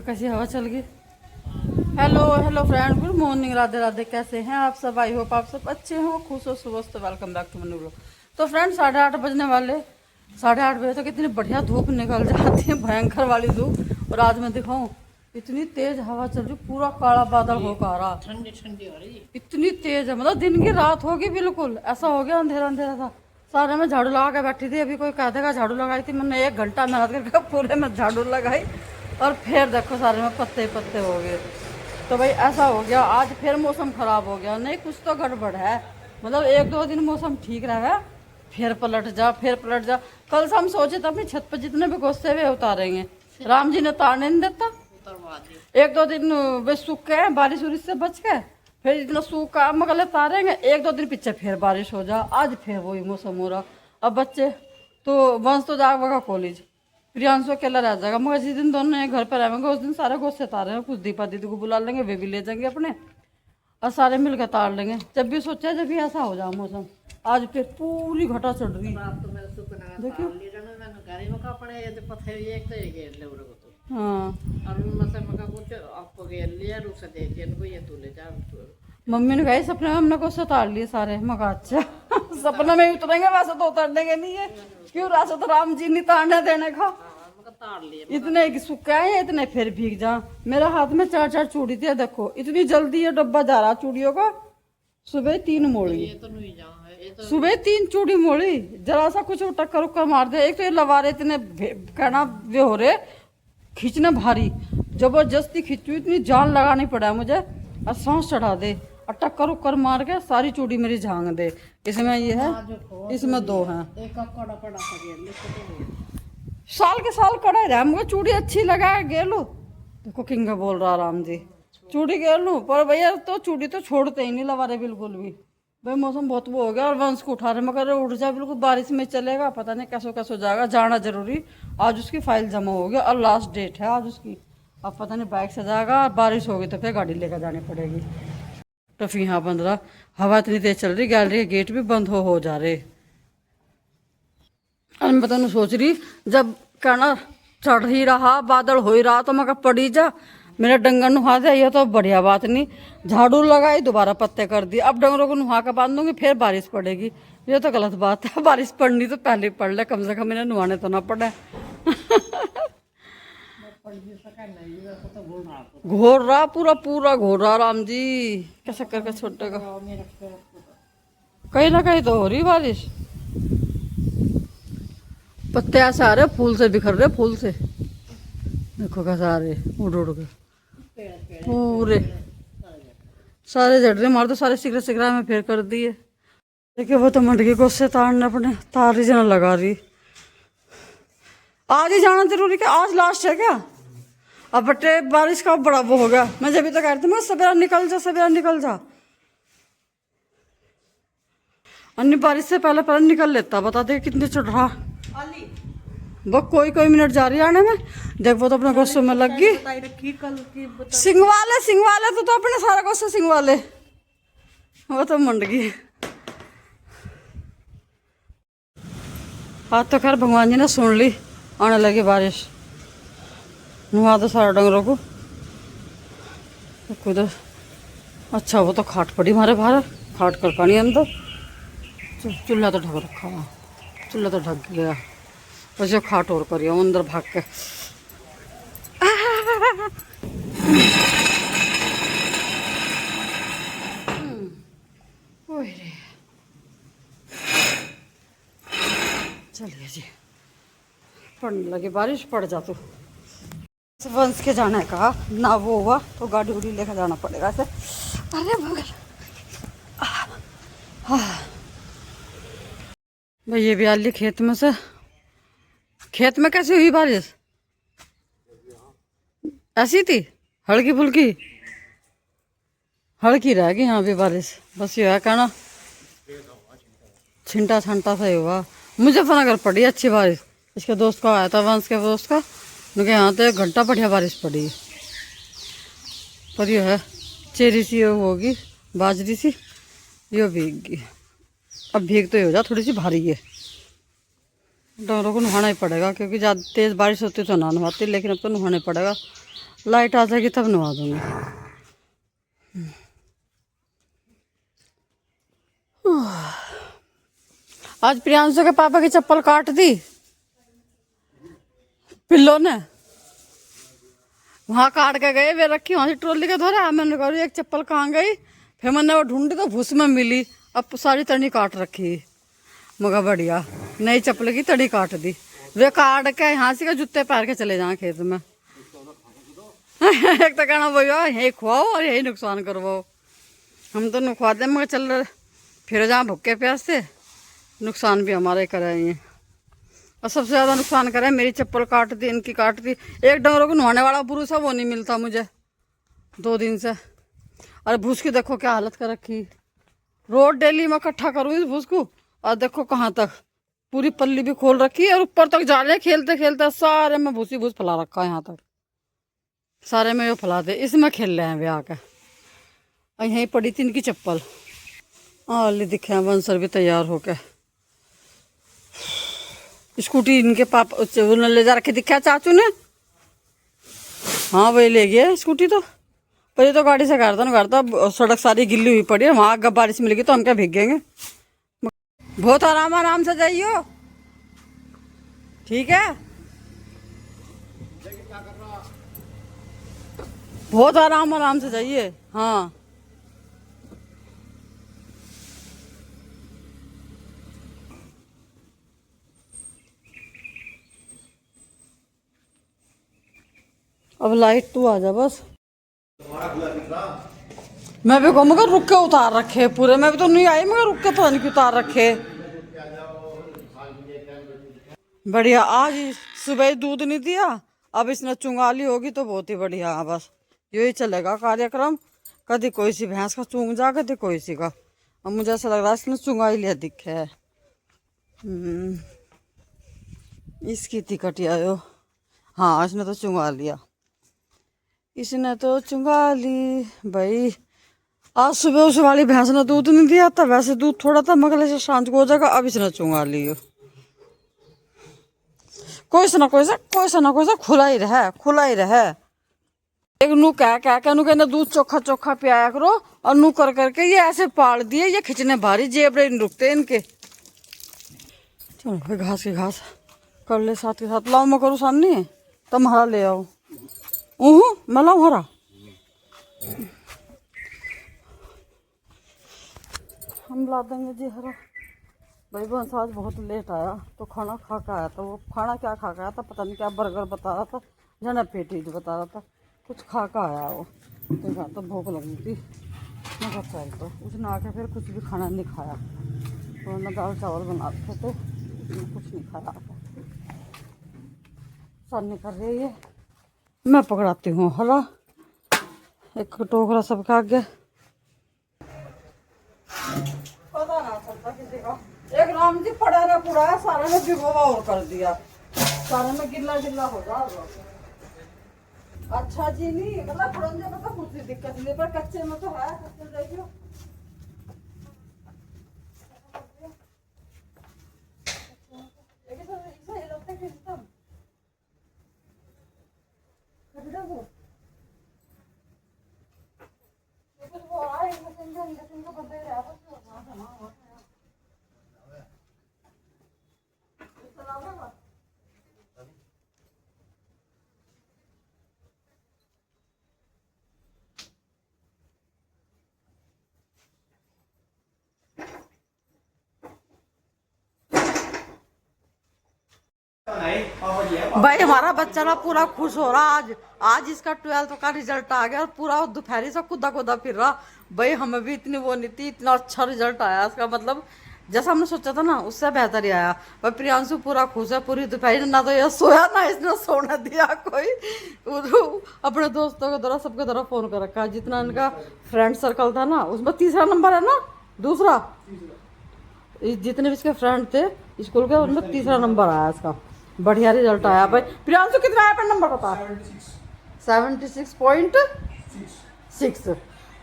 कैसी हवा चल गई। Hello hello friend, good morning, Radhe Radhe. कैसे हैं आप सब? आई होप आप सब अच्छे हो, खुश हो, स्वस्थ। Welcome back to Manu blog. तो फ्रेंड 8:30 बजने वाले, 8:30 बजे तक इतनी बढ़िया धूप निकल जाती है, भयंकर वाली धूप। और आज मैं दिखाऊं, इतनी तेज हवा चल रही, पूरा काला बादल होकर आ रहा, ठंडी ठंडी हो रही है। इतनी तेज है, मतलब दिन की रात होगी, बिल्कुल ऐसा हो गया, अंधेरा अंधेरा था। सारे में झाड़ू लगा के बैठी थी, अभी कोई कह देगा झाड़ू लगाई थी, मैंने 1 घंटा मेहनत करके पूरे में झाड़ू लगाई और फिर देखो सारे में पत्ते पत्ते हो गए। तो भाई ऐसा हो गया, आज फिर मौसम खराब हो गया। नहीं, कुछ तो गड़बड़ है, मतलब 1-2 दिन मौसम ठीक रहा, फिर पलट जा, फिर पलट जा। कल से हम सोचे थे अपनी छत पर जितने भी गुस्से हुए उतारेंगे, राम जी ने तारने नहीं देता। 1-2 दिन वे सूख गए, बारिश उरिश से बच गए, फिर इतना सूखा मगले तारेंगे, 1-2 दिन पीछे फिर बारिश हो जा, आज फिर वही मौसम हो रहा। अब बच्चे तो वंश तो जाएगा कॉलेज, प्रियांशु अकेला रह जाएगा, मगर जिस दिन दोनों एक घर पर रहेंगे उस दिन सारे गुस्से तारे हैं। कुछ दीपा दीदी को बुला लेंगे, वे भी ले जाएंगे अपने, और सारे मिलकर तार लेंगे। जब भी सोचा जब भी ऐसा हो जाए मौसम, आज फिर पूरी घटा चढ़ रही है। देखियो हाँ, मम्मी ने कहा सपने में हमने को सतार लिए सारे। मगा अच्छा सपने में उतरेंगे, वैसे तो उतरने के नहीं है, क्यों वैसे तो राम जी नहीं तारने देने का। इतने सूखा है, इतने फिर भीग जा। मेरे हाथ में 4-4 चूड़ी थी, देखो इतनी जल्दी ये डब्बा जा रहा चूड़ियों का। सुबह 3 मोड़ी, सुबह 3 चूड़ी मोड़ी, जरा सा कुछ टक्कर उक्कर मार दे। एक तो ये लवारे इतने कहना वे हो रहे, खींचने भारी, जबरदस्ती खींचू, इतनी जान लगानी पड़ा मुझे, और सांस चढ़ा दे और टक्कर उक्कर मार के सारी चूड़ी मेरी झांग दे। इसमें ये है, इसमें 2 हैं। साल के साल कड़ा रहा, मुझे चूड़ी अच्छी लगा गेलू। देखो किंग बोल रहा राम जी, चूड़ी गेलू, पर भैया तो चूड़ी तो छोड़ते ही नहीं लवारे बिल्कुल भी। भाई मौसम बहुत वो हो गया, और वंश को उठा रहे, मगर उठ जाए बिल्कुल, बारिश में चलेगा, पता नहीं कैसो कैसो जाएगा। जाना जरूरी, आज उसकी फाइल जमा हो गया और लास्ट डेट है आज उसकी। अब पता नहीं बाइक से जाएगा, बारिश होगी तो फिर गाड़ी लेकर जानी पड़ेगी। तो फिर यहाँ बंद रहा, हवा इतनी तेज चल रही, गैलरी के गेट भी बंद हो जा रहे। और मैं पता नहीं सोच रही, जब कहना चढ़ ही रहा, बादल हो ही रहा, तो मैं पड़ी जा, मेरा डंगर नुहा दे, ये तो बढ़िया बात नहीं। झाड़ू लगाई, दोबारा पत्ते कर दिए, अब डंगरों को नुहा कर बांधूंगी, फिर बारिश पड़ेगी, ये तो गलत बात है। बारिश पड़नी तो पहले पड़ ले, कम से कम इन्हें नुहाने तो ना पड़े। घोर रहा, पूरा पूरा घोर रहा राम जी, कैसे करके छोटे का। कहीं ना कहीं तो हो रही बारिश, पत्ते ऐसे आ रहे, फूल से बिखर रहे, फूल से देखो कैसे आ रहे, उड़ उड़ के पूरे सारे झड़ रहे। मार तो सारे सिगरा सिगरा में फेर कर दिए। देखिए वो तो मंडकी को उससे तारने अपने तार ही जना लगा रही। आज ही जाना जरूरी क्या? आज लास्ट है क्या? अब बटे बारिश का बड़ा वो हो गया। मैं जब तक कह रही थी मैं सवेरा निकल जा, सवेरा निकल जा, अन्य बारिश से पहले पहले निकल लेता। बता दे कितने चढ़ रहा वो, कोई मिनट जा रही है आने में। देख वो तो अपने गुस्से में लग गई। सिंगवाले तो अपने सारा गुस्सा सिंगवाले, वो तो मंड गई। आज तो खैर भगवान जी ने सुन ली, आने लगी बारिश। नुहा दो सारा डंगरों को खुद। अच्छा वो तो खाट पड़ी हमारे बाहर, खाट कर पानी अंदर। चूल्हा तो ढक रखा है, चूल्हा तो ढक गया, बस जो खाट और करिए अंदर भाग के। चलिए जी, पड़ने लगी बारिश, पड़ जा तू। वंश के जाने का ना वो हुआ तो गाड़ी उड़ी लेकर जाना पड़ेगा ऐसे। अरे बगल भाई, ये भी आली खेत में से। खेत में कैसी हुई बारिश? ऐसी थी, हल्की फुल्की, हल्की रहेगी यहाँ भी बारिश। बस ये है कहना, छिंटा छंटा सा ही हुआ। मुजफ्फरनगर पड़ी अच्छी बारिश, इसके दोस्त का आया था, वंश के दोस्त का, उनके यहाँ तो 1 घंटा बढ़िया बारिश पड़ी। पर यह है चेरी सी होगी, बाजरी सी, यो भीग गई। अब भीग तो ही हो जा, थोड़ी सी भारी है, डंगरों को नहाना ही पड़ेगा, क्योंकि ज़्यादा तेज़ बारिश होती तो ना नहाती, लेकिन अब तो नहाना पड़ेगा। लाइट आ जाएगी तब नवा दूंगी। आज प्रियांशु के पापा की चप्पल काट दी पिल्लो ने, वहां काट के गए, वे रखी वहां से ट्रॉली के धोरा। मैंने कहा एक चप्पल कहाँ गई, फिर मैंने वो ढूंढी तो भूस में मिली। अब सारी तनी काट रखी, मगर बढ़िया नई चप्पल की तड़ी काट दी। वे काट के यहाँ से जूते पहन के चले जाए खेत में। एक तो कहना भैया यही खुआओ और यही नुकसान करवाओ। हम तो नुखवा दे मगर चल रहे फिर जहाँ भुक्के प्यास से, नुकसान भी हमारे कराएंगे। और सबसे ज़्यादा नुकसान करे मेरी चप्पल काट दी, इनकी काट दी। एक डंगरों को नहाने वाला पुरुष है वो नहीं मिलता मुझे 2 दिन से। अरे भूस की देखो क्या हालत कर रखी। रोज डेली मैं इकट्ठा करूँ इस भूस को, और देखो कहाँ तक पूरी पल्ली भी खोल रखी है और ऊपर तक जा रहे खेलते खेलते सारे में भूसी भूस फैला रखा है। यहाँ तक सारे में वो फैला दे, इसमें खेल रहे हैं वे आके। और यहीं पड़ी थी इनकी चप्पल। ले दिखे हैं बंसर भी तैयार होके। स्कूटी इनके पापा उन्होंने ले जा रखे, दिखा चाचू ने। हाँ वही ले गया स्कूटी तो, पर ये तो गाड़ी से करता सड़क सारी गिल्ली हुई पड़ी है। वहाँ अगर बारिश मिलेगी तो हम क्या भीगेंगे। बहुत आराम से जाइयो, ठीक है। बहुत आराम से जाइए। हाँ अब लाइट तू आ जा बस। मैं भी कहूँ मगर रुक के उतार रखे पूरे, मैं भी तो नहीं आई मगर रुक के पता नहीं क्यों उतार रखे। बढ़िया, आज सुबह दूध नहीं दिया, अब इसने चुंगाली होगी तो बहुत ही बढ़िया। बस यही चलेगा कार्यक्रम, कभी कोई सी भैंस का चूंग जा, कभी कोई सी का। अब मुझे ऐसा लग रहा है इसने चुंगाई लिया दिखे है। इसकी टिकट आयो। हाँ इसने तो चुंगा लिया, इसने तो चुंगा ली भाई। आज सुबह उस वाली भैंस ने दूध नहीं दिया था, वैसे दूध थोड़ा था मगर से शांत को हो जाएगा। अब इसने चुंगा लियो। कोई सा ना कोई सा खुला ही रहे। एक नू कह नू कहना दूध चोखा पियाया करो, और नू कर करके ये ऐसे पाल दिए। ये खिंचने भारी जेबड़े नहीं रुकते इनके। चलो फिर घास की घास कर ले साथ के साथ। लाओ मैं करूँ सामने, तुम हरा ले आओ। मैं लाऊं हरा। हम ला देंगे जी हरा। भाई बंस आज बहुत लेट आया तो खाना खा के आया था। वो खाना क्या खा के आया था पता नहीं, क्या बर्गर बता रहा था, जना पेटीज बता रहा था, कुछ खा के आया वो। तो कहा तो भूख लगी थी, मैं कहा चल तो उसने आके फिर कुछ भी खाना नहीं खाया। तो मैं दाल चावल बना रखे थे, उसने कुछ नहीं खाया। सामने कर रही है, मैं पकड़ाती हूँ हरा। एक टोकरा सबके आगे, पता ना चलता किसी का। एक राम जी पड़ा रहा पूरा है, सारे में भिगोवा और कर दिया, सारे में गिल्ला गिल्ला हो जाएगा। अच्छा जी नहीं मतलब फड़ंजे में तो कुछ दिक्कत नहीं, पर कच्चे में तो है। कच्चे देखियो भाई हमारा बच्चा ना पूरा खुश हो रहा। आज इसका 12th का रिजल्ट आ गया और पूरा दोपहरी से कुदा फिर रहा। भाई हमें भी इतनी वो नहीं थी, इतना अच्छा रिजल्ट आया इसका। मतलब जैसा हमने सोचा था ना उससे बेहतर ही आया। भाई प्रियांशु पूरा खुश है। पूरी दोपहरी ना तो ये सोया ना इसने सोने दिया कोई। अपने दोस्तों के द्वारा सबके द्वारा फोन कर रखा है। जितना इनका फ्रेंड सर्कल था ना उसमें 3रा नंबर है ना, दूसरा। जितने भी इसके फ्रेंड थे स्कूल के उनमें 3रा नंबर आया इसका। बढ़िया रिजल्ट आया। भाई प्रियांशु कितना आया पर नंबर बता? 76.6।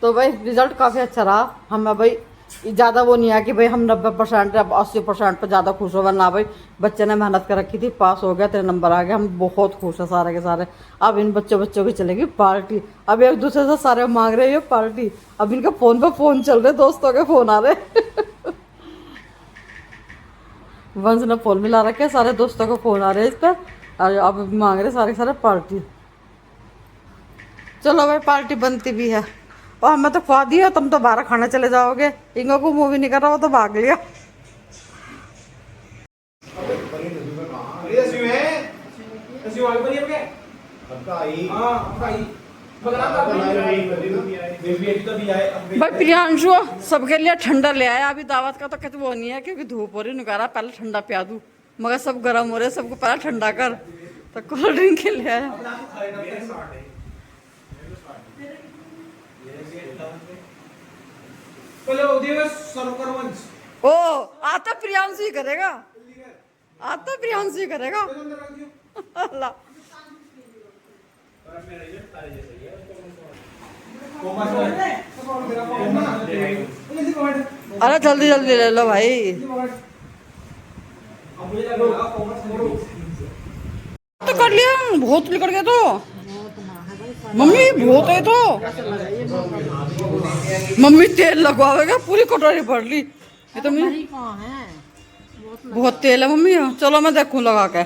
तो भाई रिजल्ट काफ़ी अच्छा रहा। हमें भाई ज़्यादा वो नहीं है कि भाई हम 90% अब 80% पर ज़्यादा खुश हो, ना भाई बच्चे ने मेहनत कर रखी थी, पास हो गया, तेरे नंबर आ गया, हम बहुत खुश हैं सारे के सारे। अब इन बच्चों की चलेगी पार्टी। अब एक दूसरे से सारे मांग रहे हैं ये पार्टी। अब इनके फ़ोन पे फ़ोन चल रहे, दोस्तों के फ़ोन आ रहे। वंश ने फ़ोन मिला रखे, सारे दोस्तों को फ़ोन आ रहे हैं इस पर, और अब मांग रहे सारे के सारे पार्टी। चलो भाई पार्टी बनती भी है। और हमें तो खुआ दिया, तुम तो बाहर खाने चले जाओगे। इंगो को मूवी नहीं कर रहा, वो तो भाग लिया। भाई प्रियांशु सबके लिए ठंडा ले आया। अभी दावत का तो कहते वो नहीं है क्योंकि धूप हो रही, नुकारा पहले ठंडा पिया दूँ, मगर सब गर्म हो रहे, सबको पहले ठंडा कर, तो कोल्ड ड्रिंक के ले आया। ओ आता प्रियांशु ही करेगा, आता प्रियांशु ही करेगा। अल्लाह अरे जल्दी जल्दी ले लो भाई। तो कर लिया, बहुत निकल गया तो मम्मी, बहुत है तो मम्मी तेल लगवाएगा, पूरी कटोरी भर ली। ये तो मम्मी बहुत तेल है मम्मी। चलो मैं देखूं लगा के।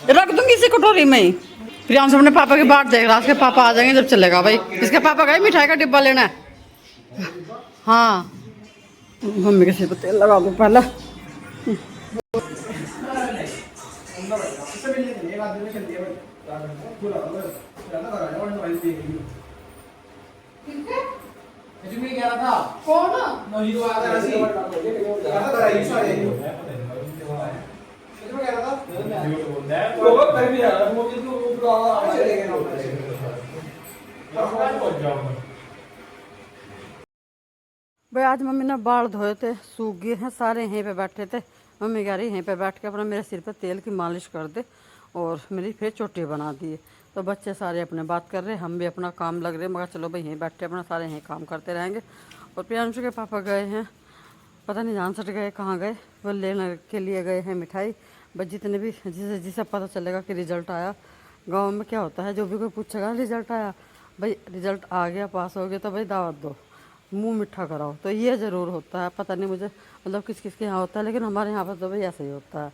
रख दूंगी इसी कटोरी में ही। प्रियांशु अपने पापा की बात देख रहा, इसके पापा आ जाएंगे जब चलेगा भाई। इसके पापा गए मिठाई का डिब्बा लेना है। हाँ मम्मी के सिर पर तेल लगा दो पहले। भाई आज मम्मी ने बाल धोए थे, सूख गए हैं सारे, यहीं पे बैठे थे। मम्मी कह रही यहीं पे बैठ के अपना मेरे सिर पे तेल की मालिश कर दे और मेरी फिर चोटी बना दिए। तो बच्चे सारे अपने बात कर रहे, हम भी अपना काम लग रहे, मगर चलो भाई यहीं बैठे अपना सारे यहीं काम करते रहेंगे। और प्रियांशु के पापा गए हैं, पता नहीं जान सट गए कहाँ गए, वो लेने के लिए गए हैं मिठाई। बस जितने भी जिसे पता चलेगा कि रिजल्ट आया, गाँव में क्या होता है, जो भी कोई पूछेगा रिजल्ट आया, भाई रिजल्ट आ गया, पास हो गया, तो भाई दावत दो, मुंह मिठा कराओ। तो ये ज़रूर होता है, पता नहीं मुझे मतलब किस किस के यहाँ होता है, लेकिन हमारे यहाँ पर तो भाई ऐसे ही होता है।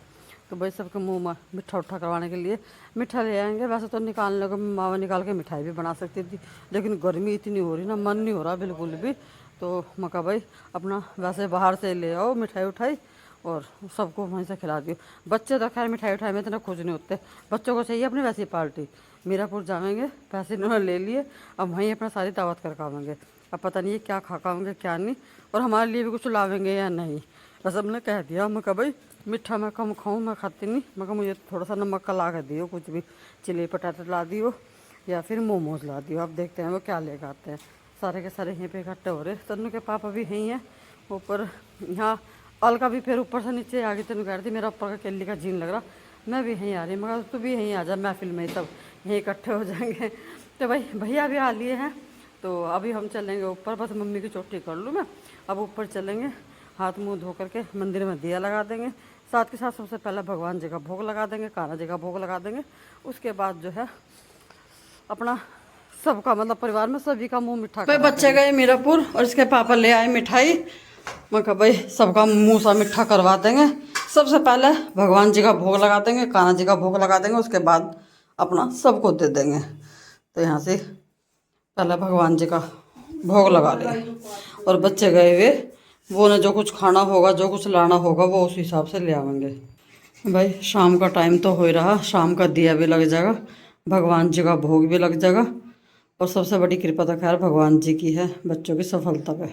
तो भाई सबके मुंह में मिठा उठा करवाने के लिए मिठा ले आएंगे। वैसे तो निकालने को मावा निकाल के मिठाई भी बना सकती थी, लेकिन गर्मी इतनी हो रही ना, मन नहीं हो रहा बिल्कुल भी। तो मका भाई अपना वैसे बाहर से ले आओ मिठाई उठाई और सबको वहीं से खिला दियो। बच्चे तो खैर मिठाई उठाई में इतना खुश नहीं होते, बच्चों को चाहिए अपनी वैसी पार्टी। मीरापुर जाएंगे, पैसे इन्होंने ले लिए, अब वहीं अपना सारी दावत कर खावेंगे। अब पता नहीं है क्या खा खाएंगे क्या नहीं, और हमारे लिए भी कुछ लावेंगे या नहीं। बस हमने कह दिया, मैं कहा भाई मीठा मैं कम खाऊँ, मैं खाती नहीं, मैं कहा मुझे थोड़ा सा नमक का ला कर दियो, कुछ भी चिली पटाटे ला दियो या फिर मोमोज ला दियो। अब देखते हैं वो क्या लेकर आते हैं। सारे के सारे यहीं पे इकट्ठे हो रहे। तन्नू के पापा भी यहीं हैं ऊपर, यहाँ अलका भी फिर ऊपर से नीचे आ गई। तन्नू कह रही थी मेरा ऊपर का केली का जीन लग रहा, मैं भी यहीं आ रही, मगर तू भी यहीं आ जा महफिल में, सब यहीं इकट्ठे हो जाएंगे। तो भाई भैया भी आ लिए हैं, तो अभी हम चलेंगे ऊपर, बस मम्मी की चोटी कर लूँ मैं। अब ऊपर चलेंगे, हाथ मुंह धो करके मंदिर में दिया लगा देंगे, साथ के साथ सबसे पहले भगवान जी का भोग लगा देंगे, कान्हा जी का भोग लगा देंगे। उसके बाद जो है अपना सबका मतलब परिवार में सभी का मुंह मिठा। भाई बच्चे गए मीरापुर और इसके पापा ले आए मिठाई। मैं कहा भाई सबका मुंह सा मिठा करवा देंगे। सबसे पहले भगवान जी का भोग लगा देंगे, कान्हा जी का भोग लगा देंगे, उसके बाद अपना सबको दे देंगे। तो यहाँ से पहले भगवान जी का भोग लगा लें, और बच्चे गए हुए वो ने जो कुछ खाना होगा, जो कुछ लाना होगा वो उस हिसाब से ले आवेंगे। भाई शाम का टाइम तो हो ही रहा, शाम का दिया भी लग जाएगा, भगवान जी का भोग भी लग जाएगा, और सबसे बड़ी कृपा तो खैर भगवान जी की है बच्चों की सफलता पे।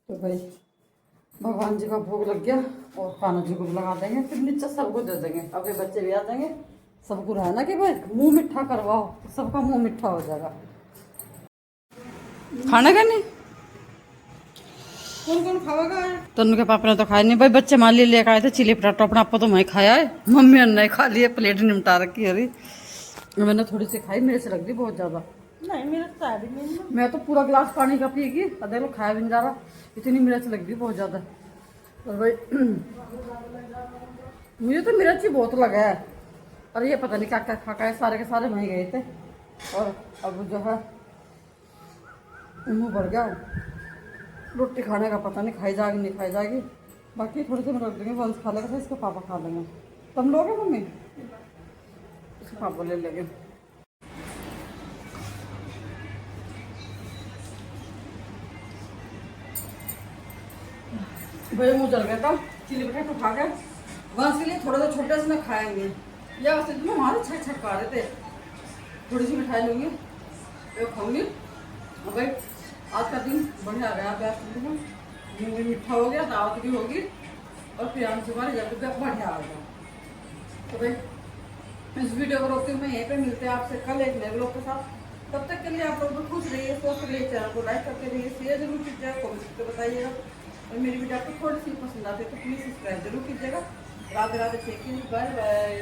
तो भाई भगवान जी का भोग लग गया और कान्हा जी को लगा देंगे, फिर नीचे सबको दे देंगे। अब ये बच्चे भी आ जाएंगे, सबको रहना कि भाई मुंह मिठा करवाओ, सबका मुंह मिठा हो जाएगा। खाना का नहीं कौन कौन खाएगा? तनु के पापा ने तो खाया नहीं भाई, बच्चे मान लिए लेकर आए थे चिली पराठा, अपना आपको तो मैं खाया है, मम्मी ने नहीं खा लिए, प्लेट निपटा रखी है। अरे मैंने थोड़ी सी खाई, मेरे से लग रही बहुत ज्यादा। नहीं मेरा तो नहीं। मैं तो पूरा गिलास पानी का पीगी, देख लो खाया भी नहीं जा रहा, इतनी मिर्च लग रही बहुत ज्यादा। और भाई मुझे तो मिर्च ही बहुत लगा है, और ये पता नहीं क्या क्या खा है, सारे के सारे वहीं गए थे। और अब जो है मुँह भर गया, रोटी खाने का पता नहीं खाई जाएगी नहीं खाई जाएगी। बाकी थोड़ी सी मैं रख देंगे, वंश खा लेगा, इसके पापा खा लेंगे। तुम लोगे मम्मी? इसके पापा ले लेंगे। भाई मुँह जल गया था चिली पटेटो खा के, वंश के लिए थोड़ा सा छोटे से मैं खाएंगे, या वैसे तो हमारे छठ छठ खा रहे थे। थोड़ी सी मिठाई लूँगी, एक खाऊंगी। और भाई आज का दिन बढ़िया गया, दिन भी मीठा हो गया, दावत भी होगी, और प्रियांश हमारे जब बढ़िया आ गया। तो भाई इस वीडियो को रोकते हुए यहीं पे मिलते हैं आपसे कल एक नए व्लॉग के साथ। तब तक के लिए आप लोग खुश रहिए, स्वस्थ रहिए, चैनल को लाइक करते रहिए, शेयर जरूर कीजिएगा, कमेंट करके बताइएगा। और मेरी वीडियो आपको थोड़ी सी पसंद आती है तो प्लीज़ सब्सक्राइब जरूर कीजिएगा। Radhe Radhe, take care, bye bye.